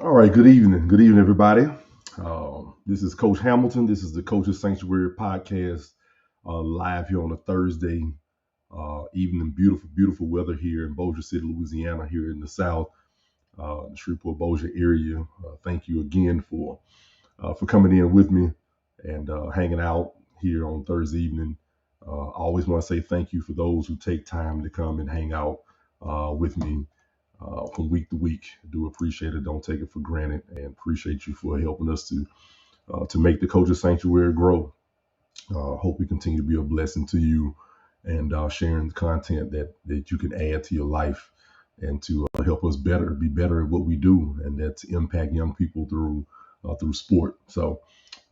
All right, good evening. Good evening, everybody. This is Coach Hamilton. This is the Coach's Sanctuary podcast, live here on a Thursday evening. Beautiful, beautiful weather here in Bossier City, Louisiana, here in the South, the Shreveport Bossier area. Thank you again for coming in with me and hanging out here on Thursday evening. I always want to say thank you for those who take time to come and hang out with me from week to week. I do appreciate it. Don't take it for granted, and appreciate you for helping us to make the Coach's Sanctuary grow. Hope we continue to be a blessing to you and sharing the content that you can add to your life and to help us be better at what we do, and that's impact young people through sport. So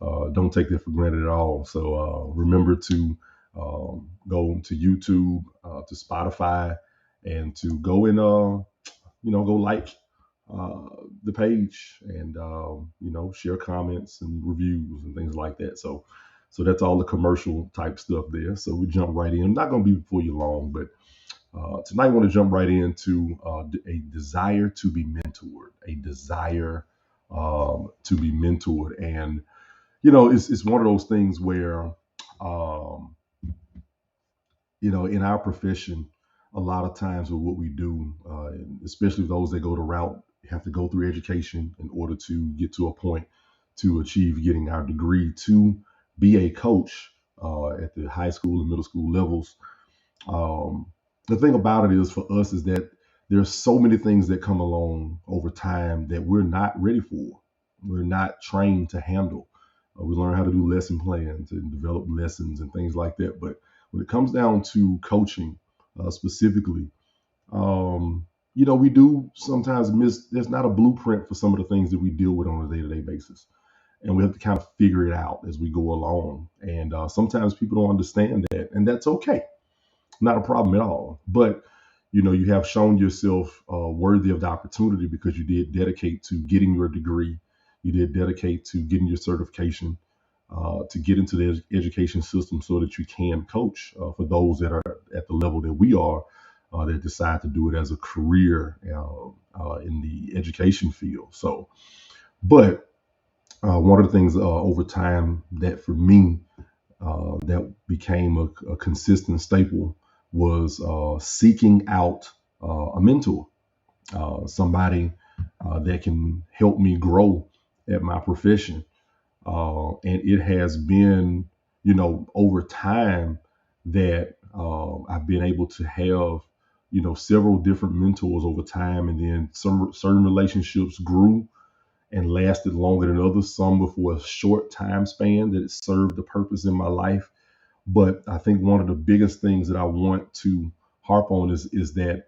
don't take that for granted at all. So remember to go to YouTube, to Spotify, and to go and go like uh, the page and share comments and reviews and things like that. So that's all the commercial type stuff there. So we jump right in. I'm not going to be before you long, but tonight I want to jump right into a desire to be mentored, a desire to be mentored. And it's one of those things where um, in our profession, a lot of times with what we do, and especially those that go the route, have to go through education in order to get to a point to achieve getting our degree to be a coach at the high school and middle school levels. Um, the thing about it is for us is that there's so many things that come along over time that we're not ready for. We're not trained to handle. We learn how to do lesson plans and develop lessons and things like that. But when it comes down to coaching specifically, we do sometimes miss. There's not a blueprint for some of the things that we deal with on a day-to-day basis, and we have to kind of figure it out as we go along. And sometimes people don't understand that, and that's okay. Not a problem at all. But you have shown yourself worthy of the opportunity because you did dedicate to getting your degree. You did dedicate to getting your certification, to get into the education system so that you can coach for those that are at the level that we are, that decide to do it as a career in the education field. So, but one of the things over time that for me that became a consistent staple was seeking out a mentor, somebody that can help me grow at my profession. And it has been, over time that I've been able to have, several different mentors over time. And then some certain relationships grew and lasted longer than others, some before a short time span that it served a purpose in my life. But I think one of the biggest things that I want to harp on is that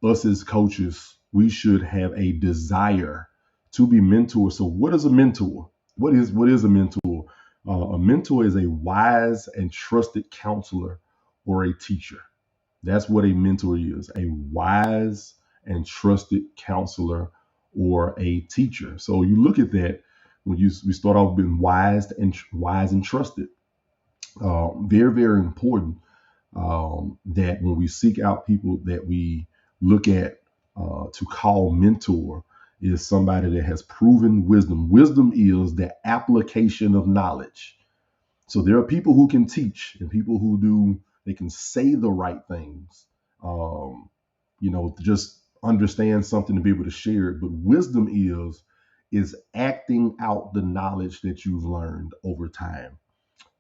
us as coaches, we should have a desire to be mentors. So what is a mentor? What is a mentor? A mentor is a wise and trusted counselor or a teacher. That's what a mentor is, a wise and trusted counselor or a teacher. So you look at that when we start off being wise and trusted. Very, very important that when we seek out people that we look at to call mentor is somebody that has proven wisdom. Wisdom is the application of knowledge. So there are people who can teach and people who they can say the right things, just understand something to be able to share it. But wisdom is acting out the knowledge that you've learned over time,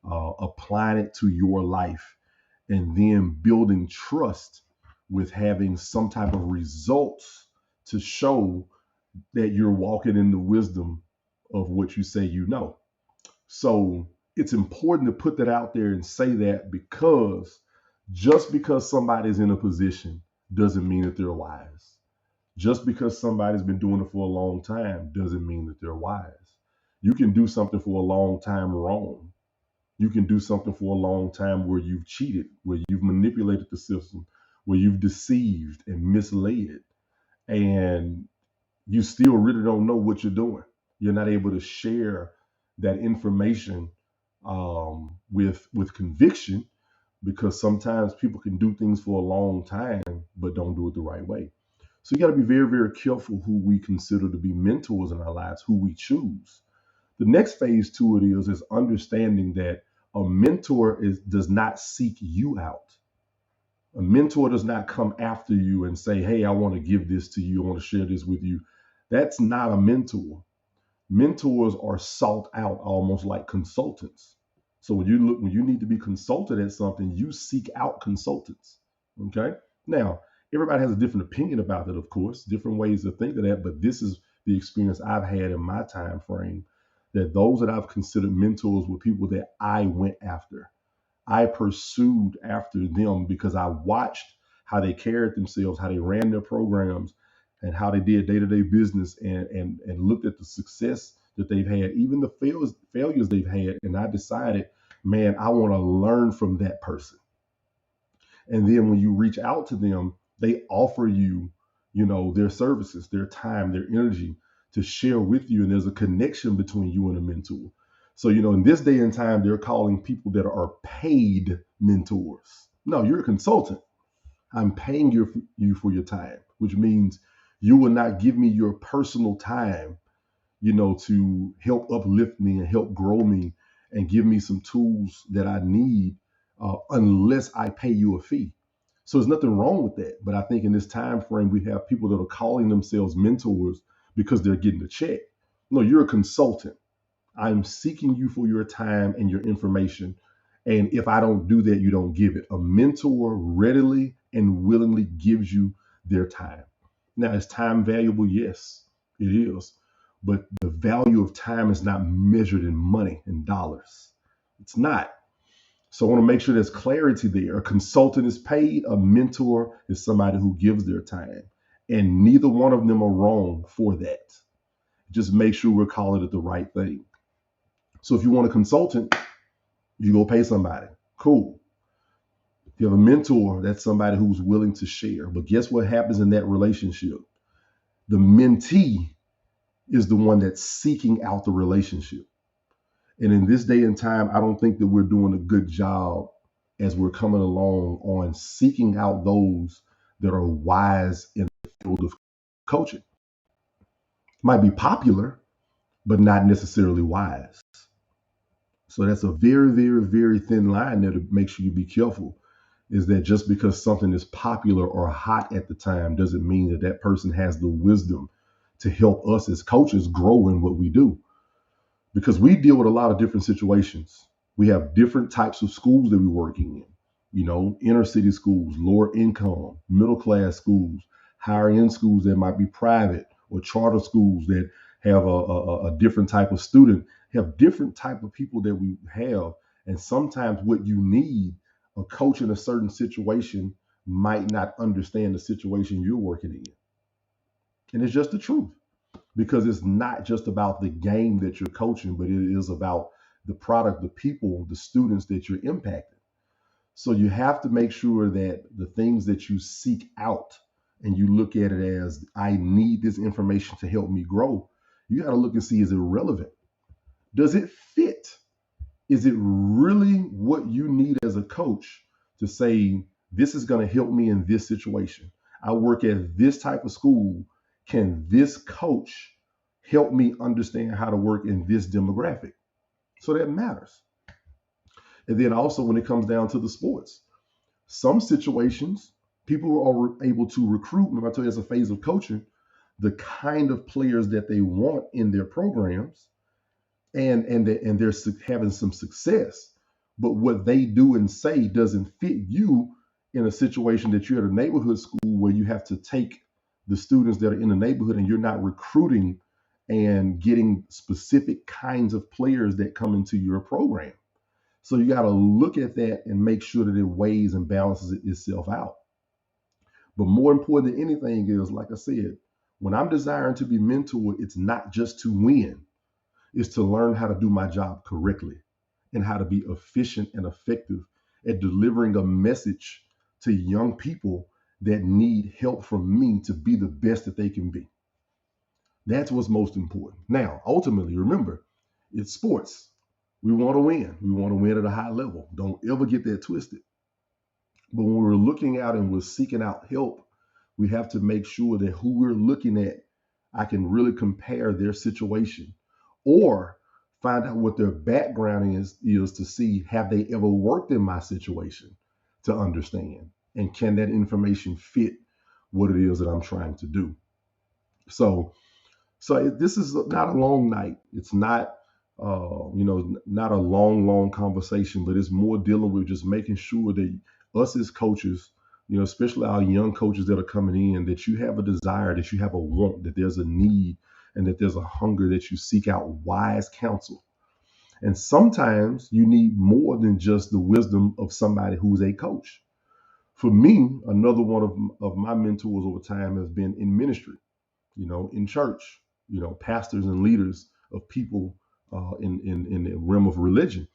applying it to your life, and then building trust with having some type of results to show that you're walking in the wisdom of what you say you know. So it's important to put that out there and say that, because just because somebody's in a position doesn't mean that they're wise. Just because somebody's been doing it for a long time doesn't mean that they're wise. You can do something for a long time wrong. You can do something for a long time where you've cheated, where you've manipulated the system, where you've deceived and misled, and you still really don't know what you're doing. You're not able to share that information with conviction, because sometimes people can do things for a long time but don't do it the right way. So you got to be very, very careful who we consider to be mentors in our lives, who we choose. The next phase to it is understanding that a mentor does not seek you out. A mentor does not come after you and say, "Hey, I want to give this to you. I want to share this with you." That's not a mentor. Mentors are sought out almost like consultants. So when you need to be consulted at something, you seek out consultants. Okay. Now, everybody has a different opinion about it, of course, different ways to think of that, but this is the experience I've had in my time frame, that those that I've considered mentors were people that I went after. I pursued after them because I watched how they carried themselves, how they ran their programs, and how they did day-to-day business, and looked at the success that they've had, even the failures they've had. And I decided, man, I want to learn from that person. And then when you reach out to them, they offer you, their services, their time, their energy to share with you. And there's a connection between you and a mentor. So, in this day and time, they're calling people that are paid mentors. No, you're a consultant. I'm paying you for your time, which means you will not give me your personal time, to help uplift me and help grow me and give me some tools that I need, unless I pay you a fee. So there's nothing wrong with that. But I think in this time frame, we have people that are calling themselves mentors because they're getting a check. No, you're a consultant. I'm seeking you for your time and your information. And if I don't do that, you don't give it. A mentor readily and willingly gives you their time. Now, is time valuable? Yes, it is. But the value of time is not measured in money and dollars. It's not. So I want to make sure there's clarity there. A consultant is paid, a mentor is somebody who gives their time. And neither one of them are wrong for that. Just make sure we're calling it the right thing. So if you want a consultant, you go pay somebody. Cool. If you have a mentor, that's somebody who's willing to share. But guess what happens in that relationship? The mentee is the one that's seeking out the relationship. And in this day and time, I don't think that we're doing a good job as we're coming along on seeking out those that are wise in the field of coaching. Might be popular, but not necessarily wise. So that's a very, very, very thin line there to make sure you be careful. Is that just because something is popular or hot at the time doesn't mean that that person has the wisdom to help us as coaches grow in what we do. Because we deal with a lot of different situations. We have different types of schools that we're working in, inner city schools, lower income, middle class schools, higher end schools that might be private, or charter schools that have a different type of student, have different type of people that we have. And sometimes what you need, a coach in a certain situation might not understand the situation you're working in. And it's just the truth, because it's not just about the game that you're coaching, but it is about the product, the people, the students that you're impacting. So you have to make sure that the things that you seek out and you look at it as, I need this information to help me grow. You got to look and see, is it relevant? Does it fit? Is it really what you need as a coach to say, this is going to help me in this situation? I work at this type of school. Can this coach help me understand how to work in this demographic? So that matters. And then also when it comes down to the sports, some situations, people are able to recruit, remember I told you that's a phase of coaching, the kind of players that they want in their programs, and they're having some success. But what they do and say doesn't fit you in a situation that you're at a neighborhood school where you have to take the students that are in the neighborhood and you're not recruiting and getting specific kinds of players that come into your program. So you got to look at that and make sure that it weighs and balances itself out. But more important than anything is, like I said, when I'm desiring to be mentored, it's not just to win, it's to learn how to do my job correctly and how to be efficient and effective at delivering a message to young people that need help from me to be the best that they can be. That's what's most important. Now, ultimately, remember, it's sports. We want to win. We want to win at a high level. Don't ever get that twisted. But when we're looking out and we're seeking out help We have to make sure that who we're looking at, I can really compare their situation or find out what their background is to see have they ever worked in my situation to understand, and can that information fit what it is that I'm trying to do. So this is not a long night. It's not, not a long conversation, but it's more dealing with just making sure that us as coaches, especially our young coaches that are coming in, that you have a desire, that you have a want, that there's a need, and that there's a hunger that you seek out wise counsel. And sometimes you need more than just the wisdom of somebody who's a coach. For me, another one of my mentors over time has been in ministry, in church, pastors and leaders of people in the realm of religion,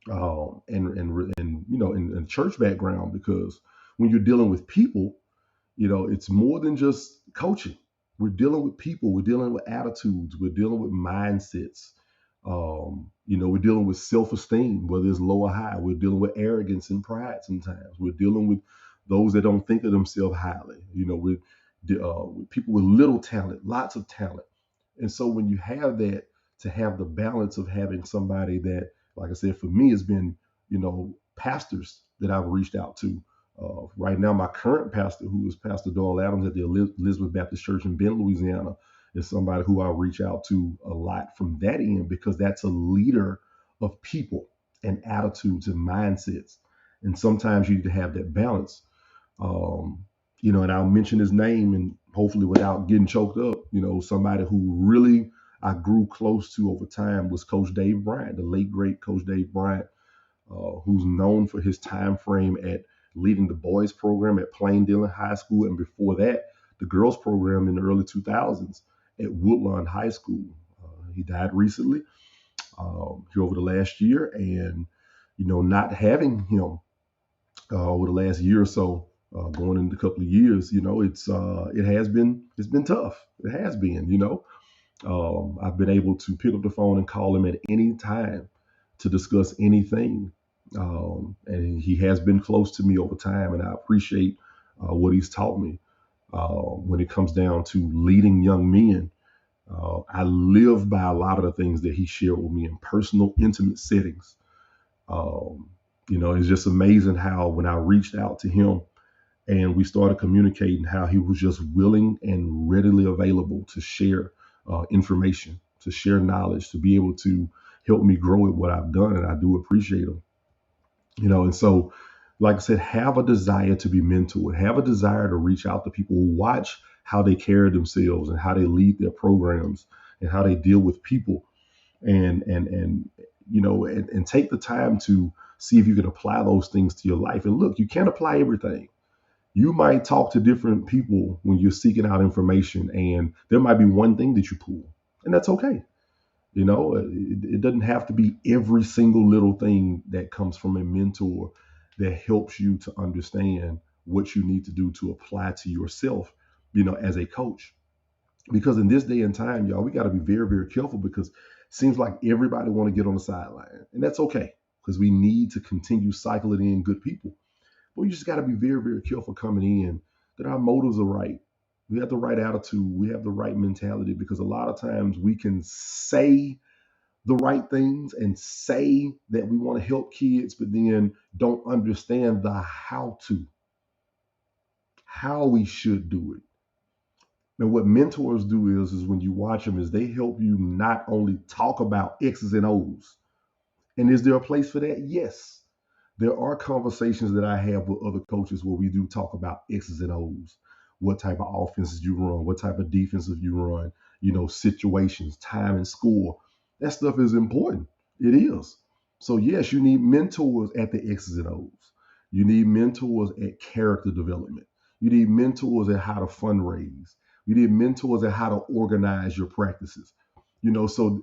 and in church background, because when you're dealing with people, it's more than just coaching. We're dealing with people. We're dealing with attitudes. We're dealing with mindsets. We're dealing with self-esteem, whether it's low or high. We're dealing with arrogance and pride sometimes. We're dealing with those that don't think of themselves highly. With people with little talent, lots of talent. And so when you have that, to have the balance of having somebody that, like I said, for me, has been, pastors that I've reached out to. Right now, my current pastor, who is Pastor Doyle Adams at the Elizabeth Baptist Church in Bend, Louisiana, is somebody who I reach out to a lot from that end, because that's a leader of people and attitudes and mindsets. And sometimes you need to have that balance. And I'll mention his name, and hopefully without getting choked up, somebody who really I grew close to over time was Coach Dave Bryant, the late great Coach Dave Bryant, who's known for his time frame at leading the boys program at Plain Dillon High School, and before that, the girls program in the early 2000s at Woodlawn High School. He died recently, here over the last year, and not having him over the last year or so, going into a couple of years, it's been tough. It has been, I've been able to pick up the phone and call him at any time to discuss anything. And he has been close to me over time, and I appreciate what he's taught me when it comes down to leading young men. I live by a lot of the things that he shared with me in personal, intimate settings. Um, it's just amazing how when I reached out to him and we started communicating, how he was just willing and readily available to share information, to share knowledge, to be able to help me grow at what I've done. And I do appreciate him. And so, like I said, have a desire to be mentored, have a desire to reach out to people, watch how they carry themselves and how they lead their programs and how they deal with people, and take the time to see if you can apply those things to your life. And look, you can't apply everything. You might talk to different people when you're seeking out information, and there might be one thing that you pull, and that's okay. It doesn't have to be every single little thing that comes from a mentor that helps you to understand what you need to do to apply to yourself, as a coach. Because in this day and time, y'all, we got to be very, very careful, because it seems like everybody want to get on the sideline, and that's okay, because we need to continue cycling in good people. But we just got to be very, very careful coming in that our motives are right. We have the right attitude. We have the right mentality, because a lot of times we can say the right things and say that we want to help kids, but then don't understand the how we should do it. And what mentors do is when you watch them, is they help you not only talk about X's and O's. And is there a place for that? Yes. There are conversations that I have with other coaches where we do talk about X's and O's. What type of offenses you run, what type of defenses you run, situations, time and score. That stuff is important. It is. So yes, you need mentors at the X's and O's. You need mentors at character development. You need mentors at how to fundraise. You need mentors at how to organize your practices. So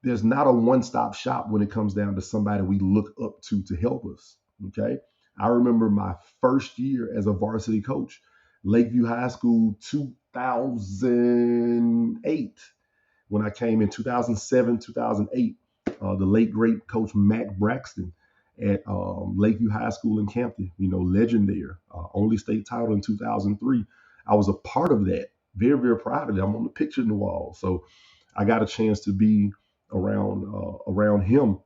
there's not a one-stop shop when it comes down to somebody we look up to help us. Okay. I remember my first year as a varsity coach, Lakeview High School, 2008. When I came in 2007, 2008, the late great Coach Mac Braxton at Lakeview High School in Campton, legend there, only state title in 2003. I was a part of that. Very, very proud of it. I'm on the picture in the wall. So I got a chance to be around him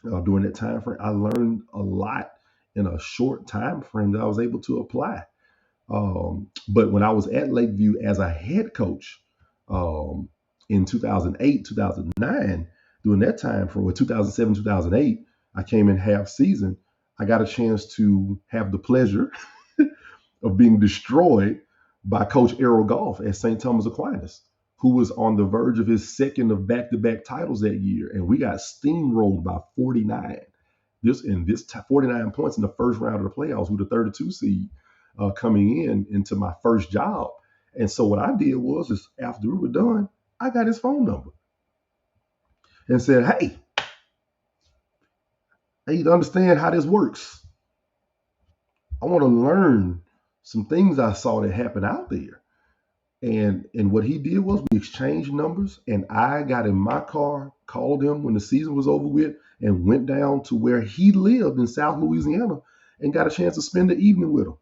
during that time frame. I learned a lot in a short time frame that I was able to apply. But when I was at Lakeview as a head coach um, in 2008, 2009, during that time from 2007, 2008, I came in half season. I got a chance to have the pleasure of being destroyed by Coach Errol Goff at St. Thomas Aquinas, who was on the verge of his second of back-to-back titles that year, and we got steamrolled by 49. 49 points in the first round of the playoffs with the 32 seed coming into my first job. And so what I did was is after we were done, I got his phone number and said, "Hey, I need to understand how this works. I want to learn some things I saw that happen out there." And what he did was we exchanged numbers, and I got in my car, called him when the season was over with, and went down to where he lived in South Louisiana and got a chance to spend the evening with him.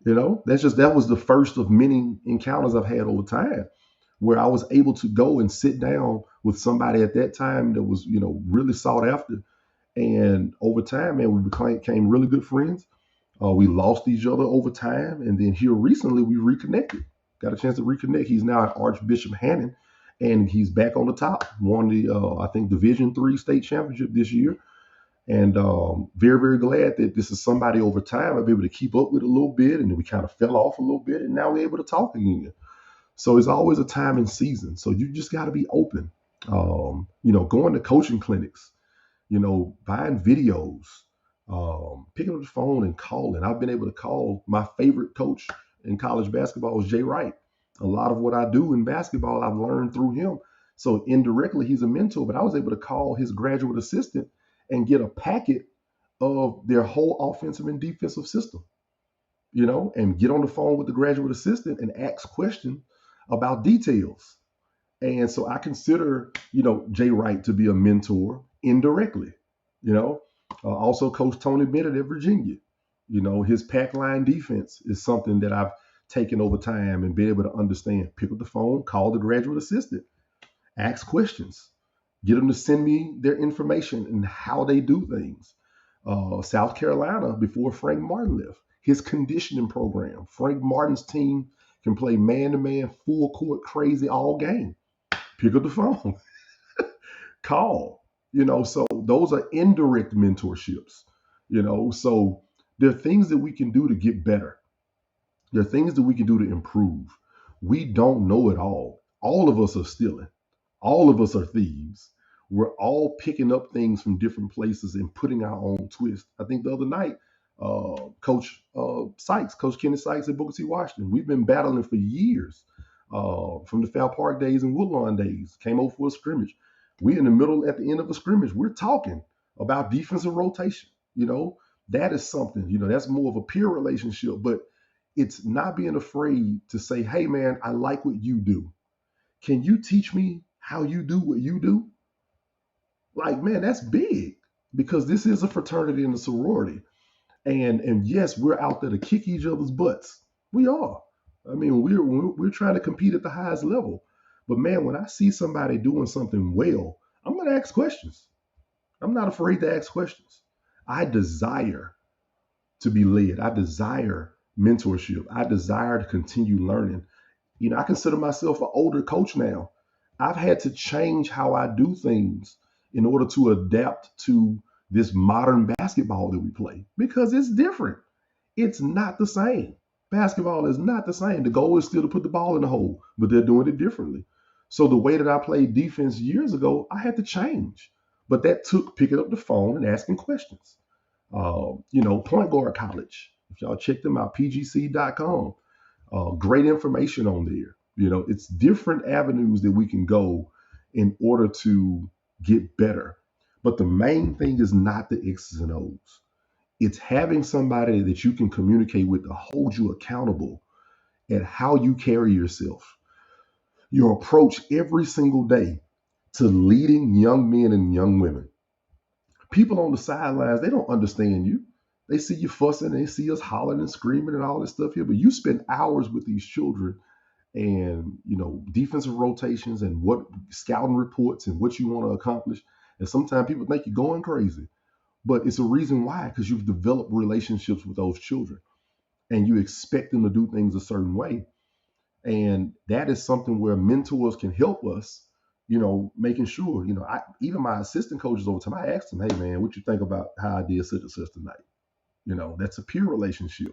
That was the first of many encounters I've had over time where I was able to go and sit down with somebody at that time that was, really sought after. And over time, man, we became really good friends. We lost each other over time, and then here recently we reconnected. Got a chance to reconnect. He's now at Archbishop Hannon, and he's back on the top. Won the I think Division III state championship this year, and very very glad that this is somebody over time I've been able to keep up with a little bit, and then we kind of fell off a little bit, and now we're able to talk again. So it's always a time and season. So you just got to be open. Going to coaching clinics, buying videos, picking up the phone and calling. I've been able to call my favorite coach in college basketball is Jay Wright. A lot of what I do in basketball, I've learned through him. So indirectly, he's a mentor, but I was able to call his graduate assistant and get a packet of their whole offensive and defensive system, and get on the phone with the graduate assistant and ask questions about details. And so I consider, Jay Wright to be a mentor indirectly. Also Coach Tony Bennett at Virginia. His pack line defense is something that I've taken over time and been able to understand. Pick up the phone, call the graduate assistant, ask questions, get them to send me their information and how they do things. South Carolina, before Frank Martin left, his conditioning program. Frank Martin's team can play man-to-man, full court, crazy all game. Pick up the phone, call. So those are indirect mentorships. So there are things that we can do to get better. There are things that we can do to improve. We don't know it all. All of us are stealing. All of us are thieves. We're all picking up things from different places and putting our own twist. I think the other night, Coach Coach Kenny Sykes at Booker T. Washington, we've been battling for years from the Foul Park days and Woodlawn days. Came over for a scrimmage. We're in the middle at the end of a scrimmage. We're talking about defensive rotation. That is something, that's more of a peer relationship, but it's not being afraid to say, hey, man, I like what you do. Can you teach me how you do what you do? Like, man, that's big because this is a fraternity and a sorority. And yes, we're out there to kick each other's butts. We are. I mean, we're trying to compete at the highest level. But man, when I see somebody doing something well, I'm going to ask questions. I'm not afraid to ask questions. I desire to be led. I desire mentorship. I desire to continue learning. I consider myself an older coach now. I've had to change how I do things in order to adapt to this modern basketball that we play because it's different. It's not the same. Basketball is not the same. The goal is still to put the ball in the hole, but they're doing it differently. So the way that I played defense years ago, I had to change. But that took picking up the phone and asking questions. Point Guard College. If y'all check them out, pgc.com. Great information on there. It's different avenues that we can go in order to get better. But the main thing is not the X's and O's. It's having somebody that you can communicate with to hold you accountable at how you carry yourself, your approach every single day to leading young men and young women. People on the sidelines, they don't understand you. They see you fussing, they see us hollering and screaming and all this stuff here, but you spend hours with these children and defensive rotations and what scouting reports and what you want to accomplish. And sometimes people think you're going crazy, but it's a reason why, because you've developed relationships with those children and you expect them to do things a certain way. And that is something where mentors can help us, making sure, even my assistant coaches over time, I asked them, hey man, what you think about how I did such and such tonight? That's a peer relationship,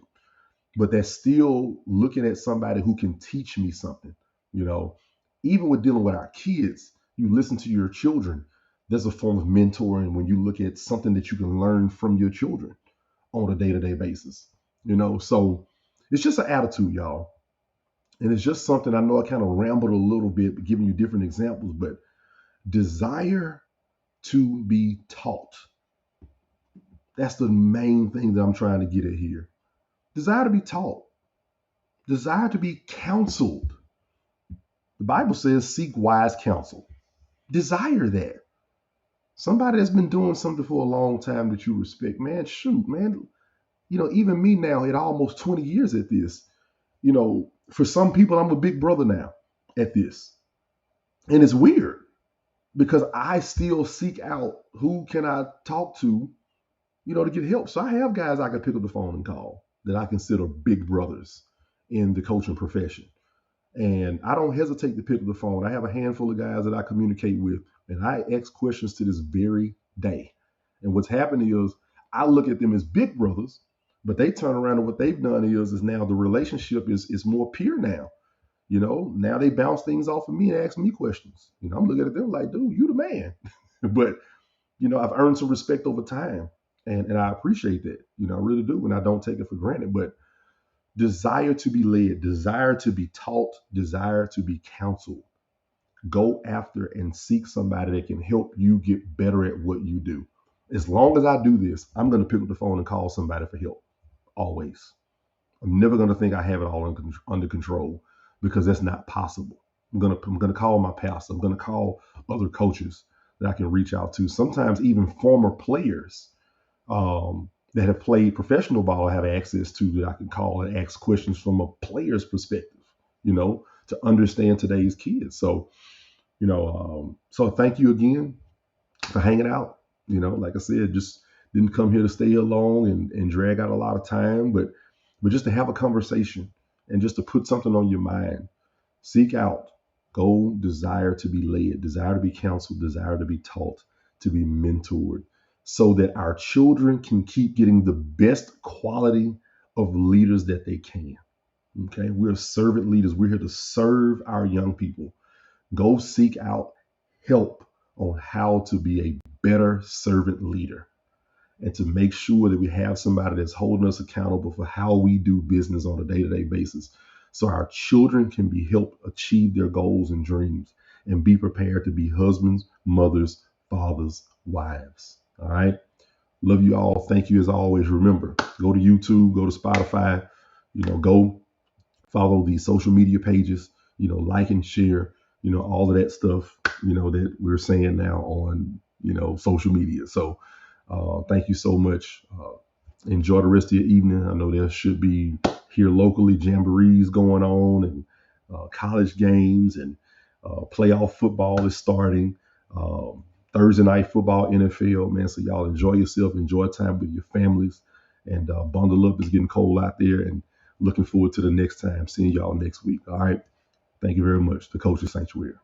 but that's still looking at somebody who can teach me something. You know, Even with dealing with our kids, you listen to your children. There's a form of mentoring when you look at something that you can learn from your children on a day-to-day basis. So it's just an attitude, y'all. And it's just something, I know I kind of rambled a little bit, giving you different examples, but desire to be taught. That's the main thing that I'm trying to get at here. Desire to be taught, desire to be counseled. The Bible says, seek wise counsel. Desire that. Somebody that's been doing something for a long time that you respect, man, shoot, man. Even me now at almost 20 years at this, for some people, I'm a big brother now at this. And it's weird because I still seek out who can I talk to get help. So I have guys I can pick up the phone and call that I consider big brothers in the coaching profession. And I don't hesitate to pick up the phone. I have a handful of guys that I communicate with, and I ask questions to this very day. And what's happening is I look at them as big brothers, but they turn around and what they've done is now the relationship is more peer now. Now they bounce things off of me and ask me questions. I'm looking at them like, dude, you the man. But, I've earned some respect over time. And I appreciate that. I really do. And I don't take it for granted. But desire to be led, desire to be taught, desire to be counseled. Go after and seek somebody that can help you get better at what you do. As long as I do this, I'm going to pick up the phone and call somebody for help. Always. I'm never going to think I have it all under control because that's not possible. I'm going to call my pastor. I'm going to call other coaches that I can reach out to. Sometimes even former players that have played professional ball have access to that I can call and ask questions from a player's perspective, to understand today's kids. So, so thank you again for hanging out. Like I said, just didn't come here to stay along and drag out a lot of time, but just to have a conversation and just to put something on your mind. Seek out, go, desire to be led, desire to be counseled, desire to be taught, to be mentored, so that our children can keep getting the best quality of leaders that they can. Okay, we're servant leaders. We're here to serve our young people. Go seek out help on how to be a better servant leader and to make sure that we have somebody that's holding us accountable for how we do business on a day-to-day basis so our children can be helped achieve their goals and dreams and be prepared to be husbands, mothers, fathers, wives. All right. Love you all. Thank you as always. Remember, go to YouTube, go to Spotify, go follow the social media pages, like and share, all of that stuff, that we're saying now on, social media. So thank you so much. Enjoy the rest of your evening. I know there should be here locally jamborees going on and college games and playoff football is starting. Thursday night football, NFL, man. So y'all enjoy yourself, enjoy time with your families, and bundle up. It's getting cold out there, and looking forward to the next time. Seeing y'all next week. All right. Thank you very much. The Coach's Sanctuary.